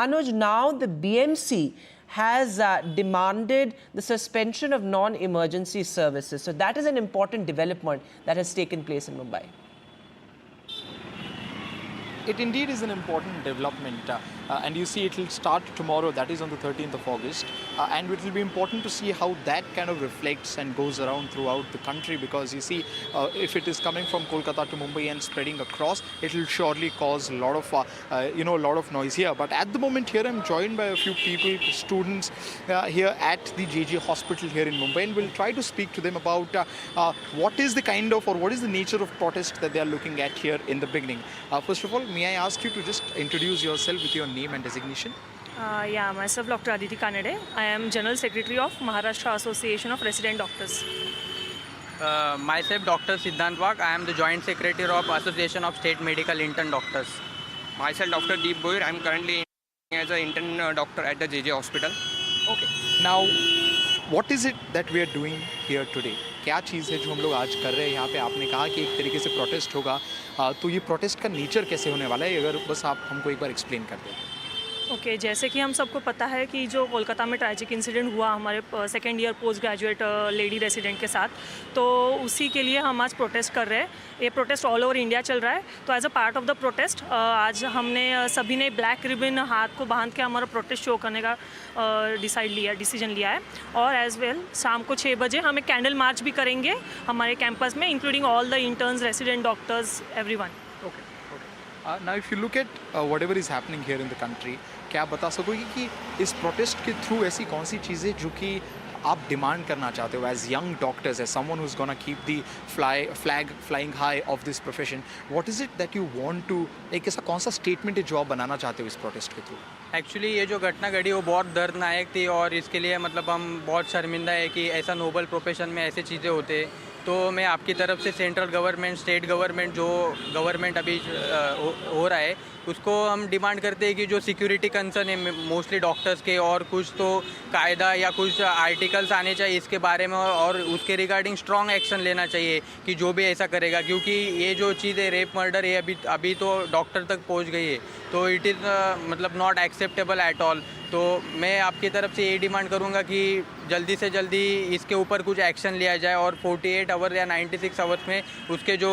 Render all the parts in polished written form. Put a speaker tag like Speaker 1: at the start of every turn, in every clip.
Speaker 1: Anuj, now the BMC has demanded the suspension of non-emergency services. So that is an important development that has taken place in Mumbai.
Speaker 2: It indeed is an important development, and you see it will start tomorrow, that is on the 13th of August, and it will be important to see how that kind of reflects and goes around throughout the country, because you see if it is coming from Kolkata to Mumbai and spreading across, it will surely cause a lot of a lot of noise here. But at the moment here I'm joined by a few people, students here at the JJ hospital here in Mumbai, and we'll try to speak to them about what is the kind of, or what is the nature of protest that they are looking at here in the beginning. First of all, may I ask you to just introduce yourself with your name and designation?
Speaker 3: Yeah, myself Dr. Aditi Kanade. I am General Secretary of Maharashtra Association of Resident Doctors.
Speaker 4: Myself Dr. Siddhant Wag. I am the Joint Secretary of Association of State Medical Intern Doctors.
Speaker 5: Myself Dr. Deep Goyal. I am currently as an intern doctor at the JJ hospital.
Speaker 2: Okay. Now, what is it that we are doing here today? क्या चीज़ है जो हम लोग आज कर रहे हैं यहाँ पे? आपने कहा कि एक तरीके से प्रोटेस्ट होगा, तो ये प्रोटेस्ट का नेचर कैसे होने वाला है, अगर बस आप हमको एक बार एक्सप्लेन कर दें।
Speaker 3: ओके, जैसे कि हम सबको पता है कि जो कोलकाता में ट्रैजिक इंसिडेंट हुआ हमारे second year post graduate lady resident के साथ, तो उसी के लिए हम आज प्रोटेस्ट कर रहे हैं। ये प्रोटेस्ट ऑल ओवर इंडिया चल रहा है। तो as a part of the protest आज हमने सभी ने ब्लैक रिबन हाथ को बांध के हमारा प्रोटेस्ट शो करने का डिसीजन लिया है। और एज वेल शाम को 6 बजे हम एक कैंडल मार्च भी करेंगे हमारे कैंपस में, including all the interns, resident doctors, everyone.
Speaker 2: Okay, now if you look at whatever is happening here in the country, क्या आप बता सकोगे कि इस प्रोटेस्ट के थ्रू ऐसी कौन सी चीज़ें जो कि आप डिमांड करना चाहते हो as young doctors, as someone who is gonna keep the flag flying high of this profession, what is it that you want to, एक ऐसा कौन सा स्टेटमेंट है जो आप बनाना चाहते हो इस प्रोटेस्ट के थ्रू?
Speaker 4: एक्चुअली ये जो घटना घटी वो बहुत दर्दनाक थी, और इसके लिए मतलब हम बहुत शर्मिंदा है कि ऐसा नोबल प्रोफेशन में ऐसे चीज़ें होते। तो मैं आपकी तरफ से सेंट्रल गवर्नमेंट, स्टेट गवर्नमेंट, जो गवर्नमेंट अभी हो रहा है उसको हम डिमांड करते हैं कि जो सिक्योरिटी कंसर्न है मोस्टली डॉक्टर्स के, और कुछ तो कायदा या कुछ आर्टिकल्स आने चाहिए इसके बारे में, और उसके रिगार्डिंग स्ट्रॉन्ग एक्शन लेना चाहिए कि जो भी ऐसा करेगा, क्योंकि ये जो चीज़ है रेप मर्डर है अभी तो डॉक्टर तक पहुंच गई है, तो इट इज़ मतलब नॉट एक्सेप्टेबल एट ऑल। तो मैं आपकी तरफ से ये डिमांड करूंगा कि जल्दी से जल्दी इसके ऊपर कुछ एक्शन लिया जाए, और 48 आवर या 96 आवर्स में उसके जो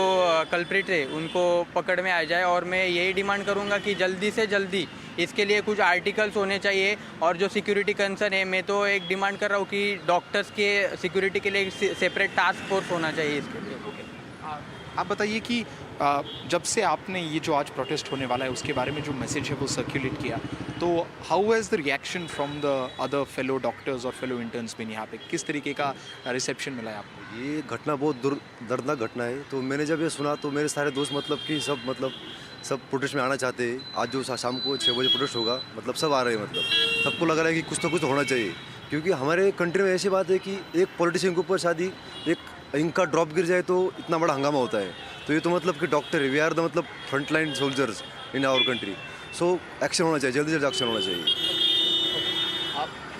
Speaker 4: कल्प्रिट है उनको पकड़ में आ जाए। और मैं यही डिमांड करूंगा कि जल्दी से जल्दी इसके लिए कुछ आर्टिकल्स होने चाहिए, और जो सिक्योरिटी कंसर्न है मैं तो एक डिमांड कर रहा हूँ कि डॉक्टर्स के सिक्योरिटी के लिए एक सेपरेट टास्क फोर्स होना चाहिए इसके लिए।
Speaker 2: आप बताइए कि जब से आपने ये जो आज प्रोटेस्ट होने वाला है उसके बारे में जो मैसेज है वो सर्कुलेट किया, तो how has the reaction from the other fellow doctors और फेलो इंटर्न्स भी यहाँ पे, किस तरीके का रिसेप्शन मिला है आपको?
Speaker 6: ये घटना बहुत दर्दनाक घटना है। तो मैंने जब ये सुना तो मेरे सारे दोस्त सब प्रोटेस्ट में आना चाहते हैं। आज जो शाम को 6 बजे प्रोटेस्ट होगा, मतलब सब आ रहे हैं, मतलब सबको लग रहा है कि कुछ ना कुछ होना चाहिए, क्योंकि हमारे कंट्री में ऐसी बात है कि एक पॉलिटिशियन के ऊपर शादी एक इनका ड्रॉप गिर जाए तो इतना बड़ा हंगामा होता है। तो ये तो मतलब कि डॉक्टर है, वी आर द मतलब front line soldiers in our country. So action होना चाहिए, जल्दी से जल्दी एक्शन होना चाहिए।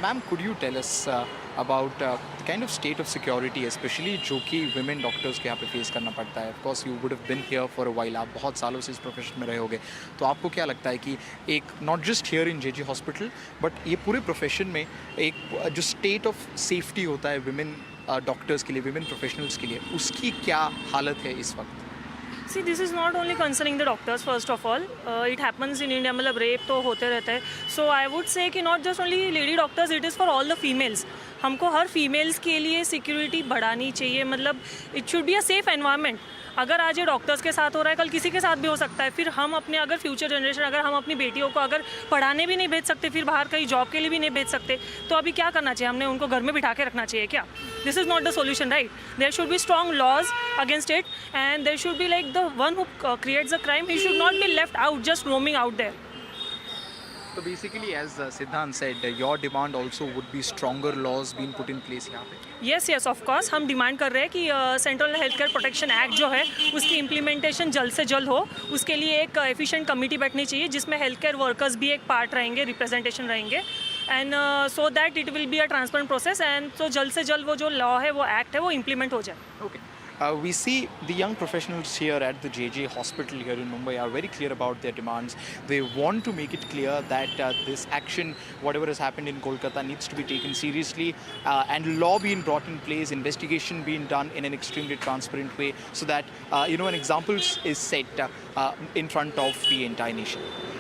Speaker 2: Ma'am, could you tell us about kind of state of security specially जो कि विमेन डॉक्टर्स के यहाँ पे फेस करना पड़ता है? Of course you would have been here for a while, आप बहुत सालों से इस प्रोफेशन में रहे होगे, तो आपको क्या लगता है कि एक not just here in JJ hospital but ये पूरे प्रोफेशन में एक जो स्टेट ऑफ सेफ्टी होता है विमेन डॉक्टर्स के लिए, विमेन प्रोफेशनल्स के लिए, उसकी क्या हालत है इस वक्त?
Speaker 3: See, this is not only concerning the doctors, first of all. It happens in India, मतलब रेप तो होते रहता है. So I would say कि not just only lady doctors, it is for all the females. हमको हर females के लिए security बढ़ानी चाहिए, मतलब it should be a safe environment. अगर आज ये डॉक्टर्स के साथ हो रहा है, कल किसी के साथ भी हो सकता है। फिर हम अपने अगर फ्यूचर जनरेशन, अगर हम अपनी बेटियों को अगर पढ़ाने भी नहीं भेज सकते, फिर बाहर कहीं जॉब के लिए भी नहीं भेज सकते, तो अभी क्या करना चाहिए? हमने उनको घर में बिठा के रखना चाहिए क्या? This is not the solution, right? There should be strong laws against it, and there should be like the one who creates the crime, he should not be left out just roaming out there.
Speaker 2: So basically, as Siddhant said, your demand also would be stronger laws being put in place यहाँ पे.
Speaker 3: Yes of course हम demand कर रहे हैं कि central health care protection act जो है उसकी इम्प्लीमेंटेशन जल्द से जल्द हो। उसके लिए एक एफिशिएंट कमेटी बैठनी चाहिए जिसमें हेल्थ केयर वर्कर्स भी एक पार्ट रहेंगे, रिप्रेजेंटेशन रहेंगे, and so that it will be a transparent process, and तो जल्द से जल्द वो जो लॉ है, वो एक्ट है, वो इम्प्लीमेंट हो जाए.
Speaker 2: Okay. we see the young professionals here at the JJ Hospital here in Mumbai are very clear about their demands. They want to make it clear that this action, whatever has happened in Kolkata, needs to be taken seriously and law being brought in place, investigation being done in an extremely transparent way so that, an example is set in front of the entire nation.